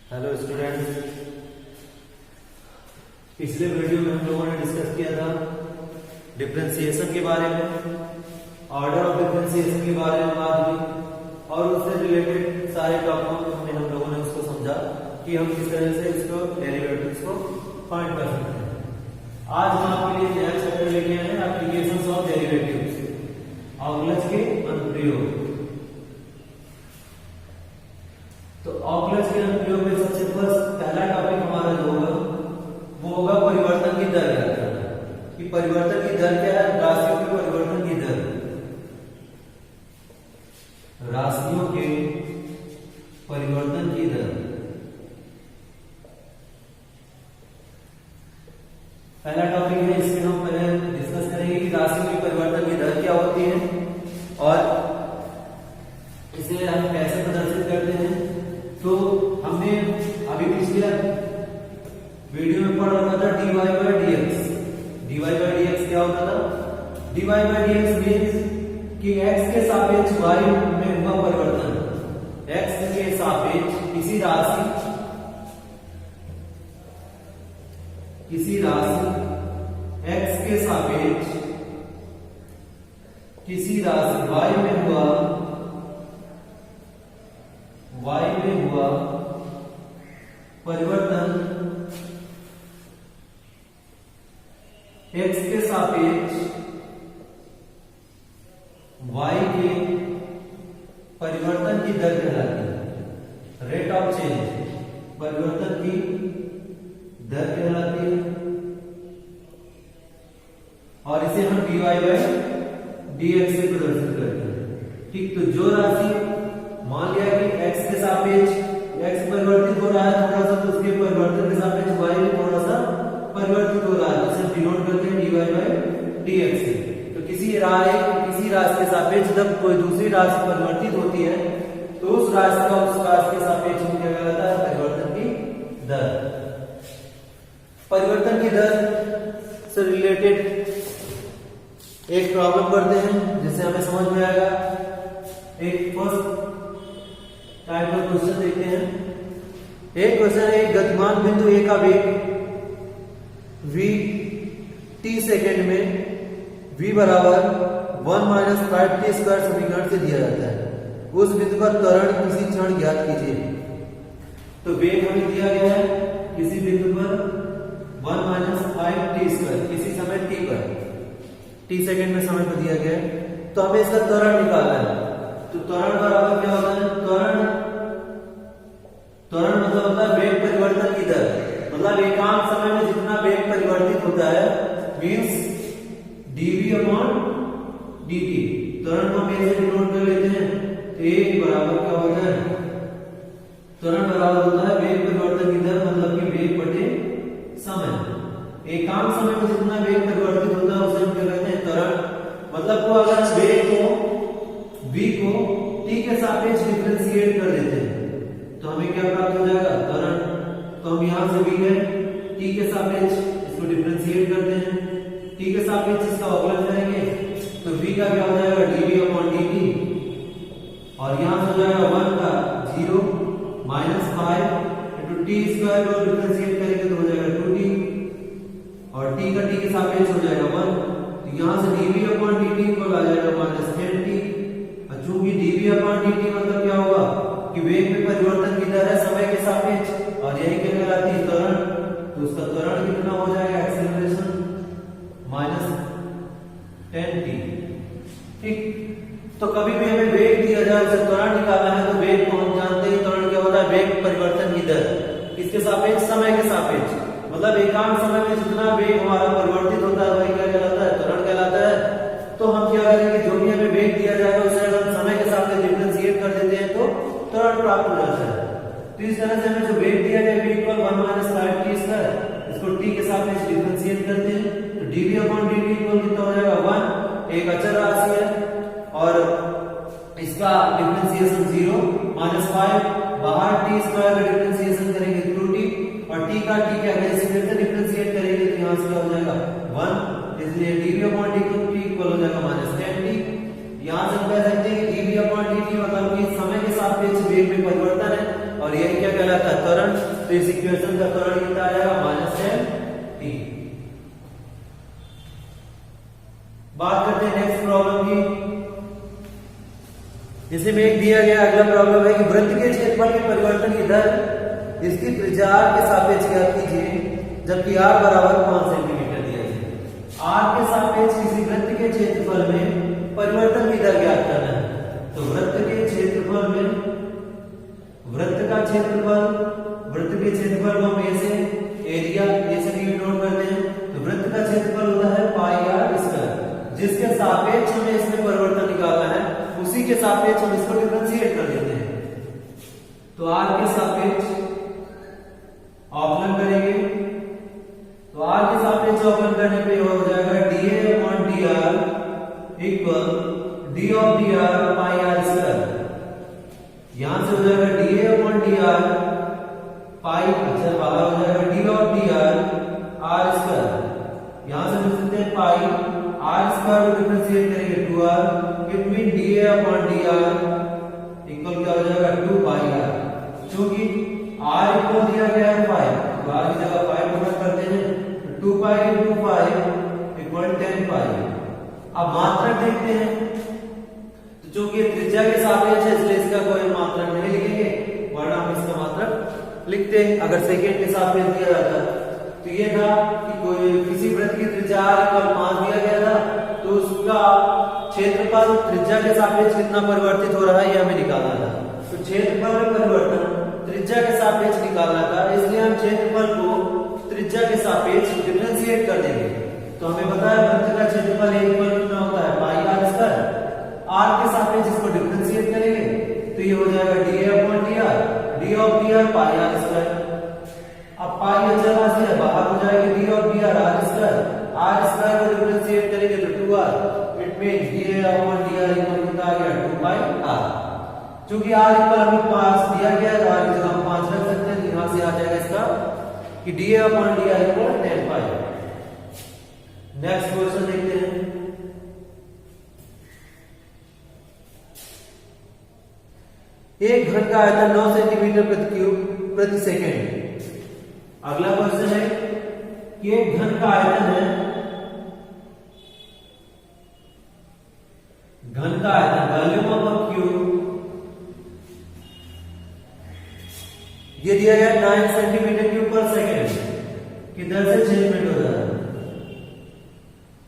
Hello students, पिछले video में हम लोगों ने डिस्कस किया था डिफरेंशिएशन के बारे में, ऑर्डर ऑफ डिफरेंशिएशन के बारे में बात हुई और उससे रिलेटेड सारे टॉपिक में हम लोगों ने उसको समझा कि हम किस तरह से इसको डेरिवेटिव्स को फाइंड कर सकते हैं। आज हम आपके लिए नया चैप्टर लेके आए हैं एप्लीकेशंस ऑफ डेरिवेटिव्स, ऑगलज के अनुप्रयोग। तो ऑगलज के अनुप्रयोग में सबसे पहला टॉपिक हमारा जो होगा वो होगा परिवर्तन की दर याद करना कि परिवर्तन की दर क्या है। राशियों के परिवर्तन की दर, राशियों के परिवर्तन की दर पहला टॉपिक है। इसमें हम पहले डिस्कस करेंगे कि राशियों की परिवर्तन की दर क्या होती है और इसे हम कैसे प्रदर्शित करते हैं। तो हमने अभी पिछले वीडियो में पढ़ा हुआ था dy by dx। dy by dx क्या होता था? dy by dx मीन्स कि x के सापेक्ष y में हुआ परिवर्तन, x के सापेक्ष किसी राशि x के सापेक्ष किसी राशि y में हुआ परिवर्तन x के सापेक्ष y के परिवर्तन की दर कहलाती है। रेट ऑफ चेंज, परिवर्तन की दर कहलाती है और इसे हम dy by dx से प्रदर्शित करते हैं। ठीक, तो जो राशि मान लिया कि x के सापेक्ष x परिवर्तित हो रहा है थोड़ा सा, तो उसके परिवर्तन के सापेक्ष y भी थोड़ा सा परिवर्तित हो रहा है, जिसे डिनोट करते हैं dy by dx से। तो किसी राशि के सापेक्ष जब कोई दूसरी राशि परिवर्तित होती है तो उस राशि का उस राशि के सापेक्ष में क्या कहलाता है? परिवर्तन की दर। परिवर्तन की दर से रिलेटेड एक प्रॉब्लम करते हैं जिससे हमें समझ में आएगा। एक फर्स्ट टाइप का क्वेश्चन देखते हैं। एक क्वेश्चन है, एक गतिमान बिंदु ए का वेग v t सेकेंड में v बराबर 1 माइनस 5t स्क्वायर समीकरण से दिया जाता है। उस बिंदु का त्वरण किसी क्षण ज्ञात कीजिए। तो वेग हमें दिया गया है किसी बिंदु पर 1 माइनस 5t स्क्वायर किसी समय t पर, t सेकेंड में समय पर दिया गया है। तो हमें इसका त्वरण निकालना है। तो त्वरण बराबर क्या होता है? त्वरण मतलब होता है वेग परिवर्तन की दर, मतलब एकांक समय में जितना वेग परिवर्तित होता है मींस dv अपॉन dt। त्वरण को हम ऐसे डिनोट कर लेते हैं। तो एक बराबर क्या होता है? त्वरण बराबर होता है वेग परिवर्तन की दर मतलब कि वेग बटे समय। एकांक समय में जितना वेग परिवर्तित होता है उसे हम क्या कहते हैं? त्वरण। मतलब को अगर वेग को v को t के सापेक्ष डिफरेंशिएट कर देते हैं तो हमें क्या प्राप्त हो जाएगा? त्वरण। तो हम यहां से v है t के सापेक्ष इसको डिफरेंशिएट करते हैं, t के सापेक्ष इसका अवकलन करेंगे तो v का क्या हो जाएगा? dv अपॉन dt और यहां से हो जाएगा 1 का 0 माइनस 5 इंटू टी स्क्वायर को डिफरेंशिएट करेंगे तो हो जाएगा 2t और t का t के सापेक्ष हो जाएगा 1। तो यहां से dv अपॉन dt को आ जाएगा माइनस 10t। चूंकि dv अपॉन dt मतलब क्या होगा कि वेग में परिवर्तन की दर है समय के सापेक्ष और यही क्या कहलाती है? त्वरण। तो उसका त्वरण कितना हो जाएगा? Acceleration minus 10t। ठीक, तो कभी भी हमें वेग दिया जाए उसे त्वरण निकालना है तो वेग को हम जानते हैं त्वरण क्या होता है? वेग परिवर्तन की दर किसके सापेक्ष? समय के सापेक्ष। मतलब एकांक समय में जितना वेग हमारा परिवर्तित होता है वही क्या कहलाता है? त्वरण कहलाता है। तो हम क्या करेंगे, जो भी हमें वेग दिया जाएगा उसे अगर समय के साथ डिफरेंशिएट कर देते हैं तो त्वरण प्राप्त हो जाता है। तो इस तरह से हमें जो वेग दिया जाए v equal 1 minus 5t square, इसको t के सापेक्ष डिफरेंशिएट करते हैं तो dv अपॉन dt इक्वल कितना हो जाएगा? 1। एक अचर राशि है और इसका डिफरेंशिएशन 0 माइनस 5 बाहर t स्क्वायर का डिफरेंशिएशन करेंगे 2t और t का t क्या है? इसे फिर से डिफरेंशिएट करेंगे तो यहां से क्या हो जाएगा? 1। इसलिए dv अपॉन dt इक्वल हो जाएगा माइनस 10t। यहां से हम कह सकते हैं कि dv अपॉन dt मतलब कि समय के सापेक्ष वेग में परिवर्तन है और यही क्या कहलाता क्या त्वरण, तो इस इक्वेशन का त्वरण कितना आएगा -10t। बात करते हैं नेक्स्ट प्रॉब्लम की। जैसे में एक दिया गया अगला प्रॉब्लम है कि वृत्त के क्षेत्रफल के परिवर्तन की दर इसकी त्रिज्या के सापेक्ष ज्ञात कीजिए, जबकि r बराबर 5 सेंटीमीटर दिया है। r के सापेक्ष किसी वृत्त के क्षेत्रफल में परिवर्तन की दर ज्ञात करना है। तो वृत्त के क्षेत्रफल में वृत्त के क्षेत्रफल को हम ऐसे एरिया ऐसे डिनोट करते हैं। तो वृत्त का क्षेत्रफल होता है पाई r स्क्वायर, जिसके सापेक्ष हमें इसमें परिवर्तन निकालना है, उसी के सापेक्ष हम इसको डिफरेंशिएट कर देते हैं। तो r के सापेक्ष अवकलन करेंगे, तो r के सापेक्ष अवकलन करने पे हो जाएगा dA/dr equal d of dr pi r square. यहां से हो जाएगा dA/dr पाई, अच्छा बाहर हो जाएगा d of dr r square. यहां से लिख सकते हैं पाई r स्क्वायर को डिफरेंशिएट करेंगे 2r, it mean dA/dr equal क्या हो जाएगा 2 पाई r। क्योंकि r इक्वल दिया गया है 5, तो r की जगह 5 पुट करते हैं, तो 2 पाई into 5 इक्वल 10 पाई। अब मात्रक देखते हैं, तो चूंकि त्रिज्या के सापेक्ष है इसलिए इसका कोई मात्रक नहीं लिखेंगे, वरना हम इसका मात्रक लिखते हैं अगर सेकंड के सापेक्ष दिया जाता। तो ये था कि कोई किसी वृत्त की त्रिज्या r 5 दिया गया था, तो उसका क्षेत्रफल त्रिज्या के सापेक्ष कितना परिवर्तित हो रहा है ये हमें निकालना था। तो क्षेत्रफल में परिवर्तन त्रिज्या के सापेक्ष निकालना था, इसलिए हम क्षेत्रफल को त्रिज्या के सापेक्ष डिफरेंशिएट कर देंगे। तो हमें पता है वृत्त का क्षेत्रफल कितना होता है पाई r स्क्वायर, r के सापेक्ष इसको डिफरेंशिएट करेंगे तो ये हो जाएगा dA/dr, d of dr pi r square. अब पाई अचल राशि है, बाहर हो जाएगा d of dr r square को डिफरेंशिएट करेंगे तो 2r, it means dA/dr equal कितना आ गया 2 पाई r। क्योंकि r इक्वल हमें 5 दिया गया है, r की जगह हम 5 रख सकते हैं, तो यहां से आ जाएगा इसका कि dA/dr इक्वल 10 पाई। नेक्स्ट क्वेश्चन देखते हैं। एक घन का आयतन 9 सेंटीमीटर प्रति क्यूब प्रति सेकंड। अगला क्वेश्चन है कि एक घन का आयतन है, घन का आयतन वॉल्यूम ऑफ अ क्यूब ये दिया गया 9 सेंटीमीटर क्यूब पर सेकंड की दर से चेंजमेंट हो रहा है।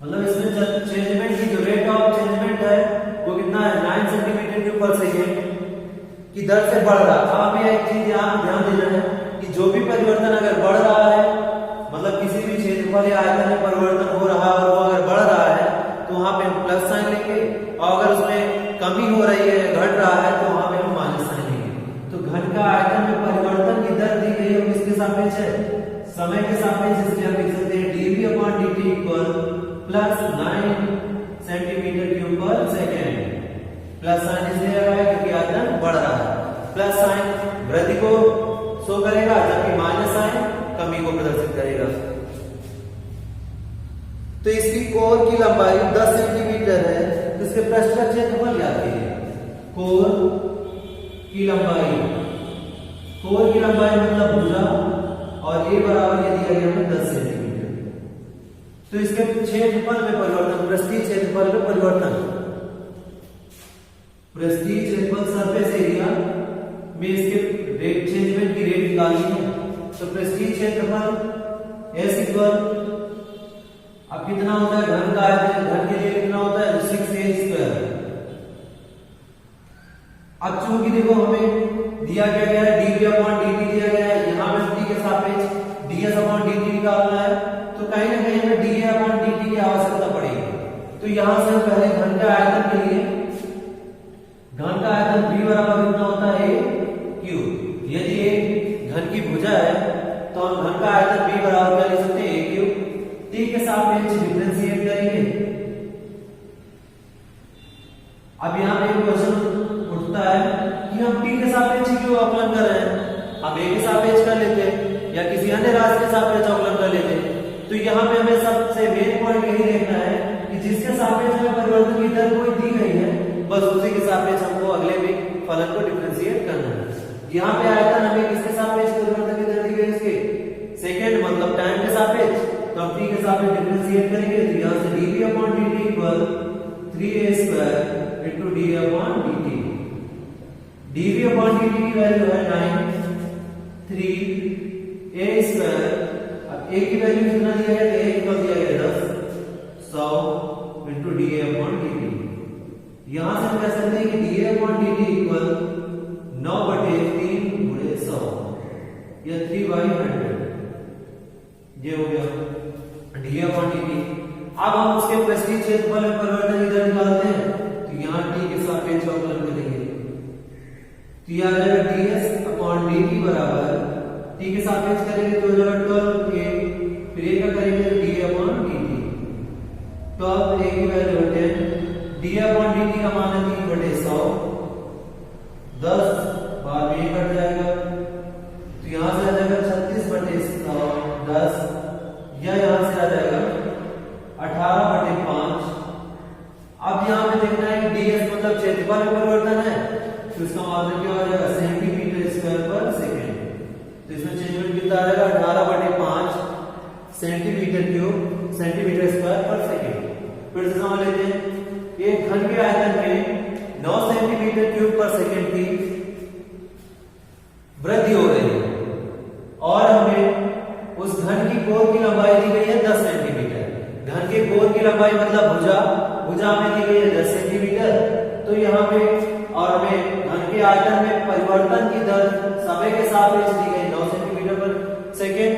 मतलब इसमें चेंजमेंट की जो रेट ऑफ चेंजमेंट है वो कितना है 9 सेंटीमीटर क्यूब पर सेकंड की दर से बढ़ रहा है। आप ये एक चीज ध्यान देना है कि जो भी परिवर्तन अगर बढ़ रहा है, मतलब किसी भी क्षेत्रफल या आयतन में परिवर्तन हो रहा है और वो अगर बढ़ रहा है तो वहां पे हम प्लस साइन लेंगे, और अगर उसमें कमी हो रही है घट रहा है तो वहां पे हम माइनस साइन लेंगे। तो घन का आयतन में परिवर्तन की दर दी गई है किसके सापेक्ष है, समय के सापेक्ष, इसलिए हम लिख सकते हैं dV/dt equal plus 9 centimetre cube पर सेकेंड। प्लस साइन इसलिए लगा है क्योंकि आयतन बढ़ रहा है। प्लस साइन वृद्धि को शो करेगा, जबकि माइनस साइन कमी को प्रदर्शित करेगा। तो इसकी कोर की लंबाई 10 सेंटीमीटर है, तो इसके पृष्ठ का क्षेत्रफल ज्ञात कीजिए। कोर की लंबाई मतलब भुजा, और ए बराबर ये दिया गया है 10 सेंटीमीटर। तो इसके क्षेत्रफल में परिवर्तन, पृष्ठीय क्षेत्रफल में परिवर्तन, पृष्ठीय क्षेत्रफल सरफेस एरिया में इसके रेट चेंजमेंट की रेट निकालनी है। तो पृष्ठीय क्षेत्रफल S इक्वल अब कितना होता है घन का आयतन, घन के लिए कितना होता है 6a स्क्वायर। अब चूंकि देखो हमें दिया गया है dV/dt दिया गया है, यहां पे t के सापेक्ष ds/dt निकालना है, तो कहीं ना कहीं हमें dA/dt की आवश्यकता पड़ेगी। तो यहां से हम पहले घन का आयतन के लिए, घन का आयतन v बराबर कितना होता है a क्यूब। यदि एक घन की भुजा है तो हम घन का आयतन v बराबर क्या लिख सकते हैं a क्यूब। t के सापेक्ष डिफरेंशिएट करेंगे। अब यहां पे क्वेश्चन उठता है कि हम t के सापेक्ष क्यों अवकलन कर रहे हैं, हम a के सापेक्ष कर लेते हैं या किसी अन्य राशि के सापेक्ष अवकलन कर लेते हैं। तो यहाँ पे हमें सबसे मेन पॉइंट यही देखना है कि जिसके सापेक्ष में परिवर्तन की दर कोई दी गई है, बस उसी के सापेक्ष हमको अगले भी फलन को डिफरेंशिएट करना है। यहाँ पे आयतन हमें किसके सापेक्ष परिवर्तन की दर दी गई इसके सेकंड मतलब टाइम के सापेक्ष, तो हम t के सापेक्ष डिफरेंशिएट करेंगे तो यहाँ से dv/dt equal 3a² into d/dt। dv/dt की वैल्यू है 9 3a²। अब a की वैल्यू कितना दिया गया है, a इक्वल दिया गया 10 100 into dA/dt। यहां से हम कह सकते हैं कि dA/dt इक्वल 9/3 गुणे 100 या 3/100। ये हो गया dA/dt। अब हम उसके पृष्ठीय क्षेत्रफल में परिवर्तन की दर निकालते हैं तो यहाँ t के सापेक्ष अवकलन करेंगे तो यह आ जाएगा ds/dt बराबर t के सापेक्ष करेंगे तो हो जाएगा 12a, फिर a का करेंगे तो dA/dt। 12a की वैल्यू है 10, dA/dt का मान है 3/100, 10 बाद में कट जाएगा तो यहां से आ जाएगा 36/100 10 या यहां से आ जाएगा 18/5। अब यहां पे देखना है कि ds मतलब क्षेत्रफल में परिवर्तन है तो इसका मतलब क्या हो जाएगा सेंटीमीटर/सेकंड। तो इसमें चेंजमेंट कितना आएगा 18/5 सेंटीमीटर/सेकंड। फिर से समझ लेते हैं, एक घन के आयतन में 9 सेंटीमीटर/सेकंड की वृद्धि हो रही है और हमें उस घन की कोर की लंबाई दी गई है 10 सेंटीमीटर। घन के कोर की लंबाई मतलब भुजा में दी गई है 10 सेंटीमीटर। तो यहाँ पे और हमें घन के आयतन में परिवर्तन की दर समय के सापेक्ष दी गई 9 सेंटीमीटर/सेकंड।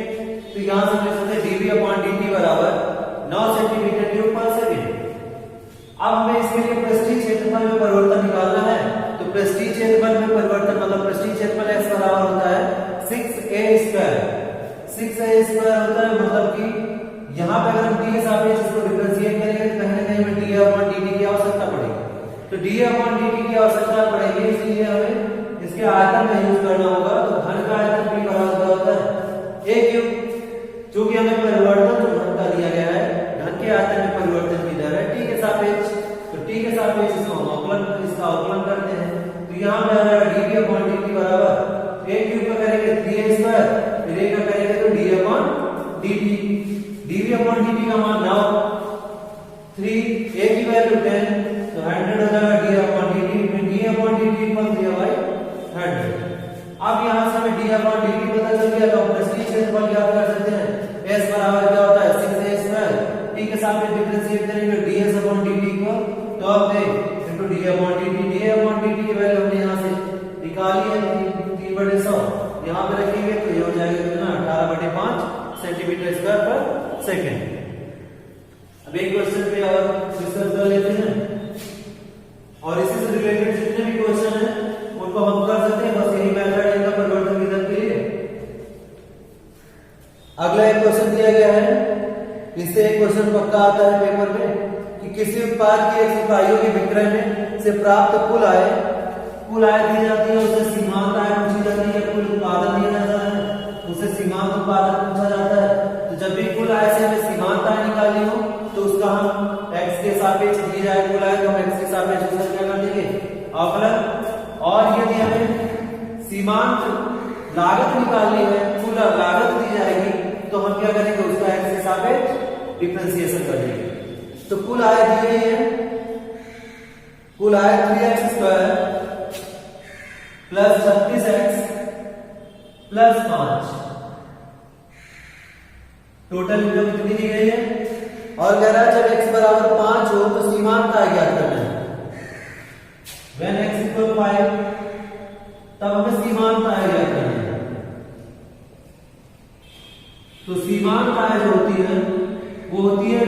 तो यहाँ से लिख सकते हैं dv/dt बराबर 9 सेंटीमीटर/सेकंड। अब हमें इसके लिए पृष्ठीय क्षेत्रफल में परिवर्तन निकालना है तो पृष्ठीय क्षेत्रफल में परिवर्तन मतलब पृष्ठीय क्षेत्रफल x बराबर होता है 6a²। 6a² होता है मतलब कि यहाँ पे अगर हम t के सापेक्ष इसको डिफरेंशिएट करेंगे तो कहीं ना कहीं हमें dA/dt की आवश्यकता पड़ेगी। तो dA/dt की आवश्यकता पड़ेगी इसलिए हमें इसके आयतन में यूज करना होगा। तो घन का आयतन b बराबर होता है a³। चूंकि हमें परिवर्तन जो घन का दिया गया है घन के आयतन में परिवर्तन की दर है t के सापेक्ष, तो t के सापेक्ष इसका अवकलन करते हैं तो यहाँ पे आ जाएगा dv/dt बराबर a³ का करेंगे 3a², फिर a का करेंगे तो dA/dt। dv/dt का मान 9, 3 a की वैल्यू 10 तो 100 हो जाएगा dA/dt में dA/dt इक्वल 3/100। अब यहाँ से हमें dA/dt पता चल गया तो पृष्ठीय क्षेत्रफल ज्ञात कर सकते हैं। s बराबर क्या होता है 6a², t के सापेक्ष डिफरेंशिएट करेंगे ds/dt equal 12a into dA/dt। dA/dt की वैल्यू हमने यहाँ से निकाली है 3/100, यहाँ पे रखेंगे तो ये हो जाएगा कितना 18/5 सेंटीमीटर/सेकंड। अब एक क्वेश्चन पे और डिस्कस कर लेते हैं और इसी से रिलेटेड जितने भी क्वेश्चन हैं उनको हम कर सकते हैं, बस यही मेथड है इनका परिवर्तन की दर के लिए। अगला एक क्वेश्चन दिया गया है, इससे एक क्वेश्चन पक्का आता है पेपर में कि किसी उत्पाद की x इकाइयों के विक्रय में से प्राप्त कुल आय दी जाती है, उसे सीमांत आय पूछी जाती है। कुल उत्पादन दिया जाता है उसे सीमांत उत्पादन पूछा जाता है। तो जब भी कुल आय से हमें सीमांत आय निकालनी हो तो उसका हम x के सापेक्ष दी जाए कुल आय तो हम x के सापेक्ष उसका क्या कर देंगे अवकलन। और यदि हमें सीमांत लागत निकालनी है, कुल लागत दी जाएगी तो हम क्या करेंगे उसका x के सापेक्ष डिफरेंशिएशन कर देंगे। तो कुल आय दी गई है, कुल आय 3x² plus 36x plus 5 total income कितनी दी गई है और कह रहा है जब x बराबर 5 हो तो सीमांत आय ज्ञात करना है। When x equal 5 तब हमें सीमांत आय ज्ञात करना है। तो सीमांत आय जो होती है वो होती है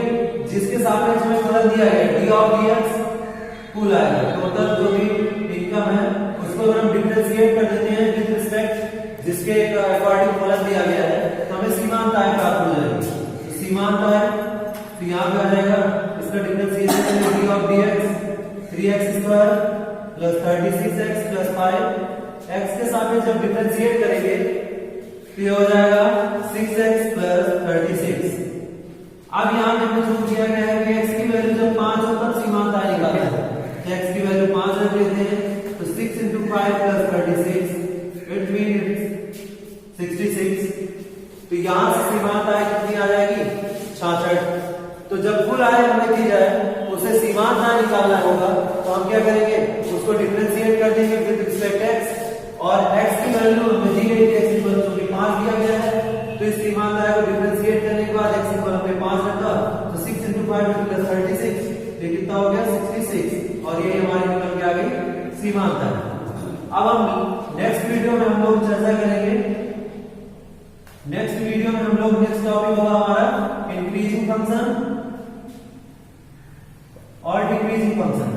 जिसके सापेक्ष में फलन दिया गया d of dx कुल आएगा। टोटल जो भी इनकम है उसको अगर हम डिफरेंशिएट कर देते हैं विद रिस्पेक्ट जिसके अकॉर्डिंग फलन दिया गया है तो हमें सीमांत आय प्राप्त हो जाएगी। तो सीमांत आय तो यहाँ पे आ जाएगा इसका differentiation d of dx 3x² plus 36x plus 5 x के सापेक्ष जब डिफरेंशिएट करेंगे तो ये हो जाएगा 6x प्लस 36। अब यहाँ पे हमें जो दिया गया है कि x की वैल्यू जब 5 हो तब सीमांत आय निकालना है। x की वैल्यू 5 रख लेते हैं तो 6 into 5 plus 36 it 66। तो यहां से सीमांत आय कितनी आ जाएगी 66। तो जब कुल आय हमें दी जाए उसे सीमांत आय निकालना होगा, तो हम क्या करेंगे, उसको डिफरेंशिएट कर देंगे विद रिस्पेक्ट एक्स, और x की वैल्यू हमें दी गई थी x इक्वल टू 5 दिया गया है। तो इस सीमांत आय को डिफरेंशिएट करने के बाद x इक्वल हमने 5 रखा, तो 6 × 5 + 36, ये कितना हो गया 66, और ये हमारी निकल के आ गई सीमांत आय। अब हम नेक्स्ट वीडियो में हम लोग चर्चा करेंगे, नेक्स्ट वीडियो में हम लोग नेक्स्ट टॉपिक होगा हमारा इंक्रीजिंग फंक्शन और डिक्रीजिंग फंक्शन।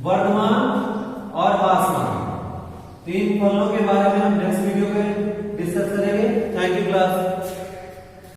वर्तमान और भासमान, तीन फलों के बारे में हम नेक्स्ट वीडियो में डिस्कस करेंगे। Thank you class.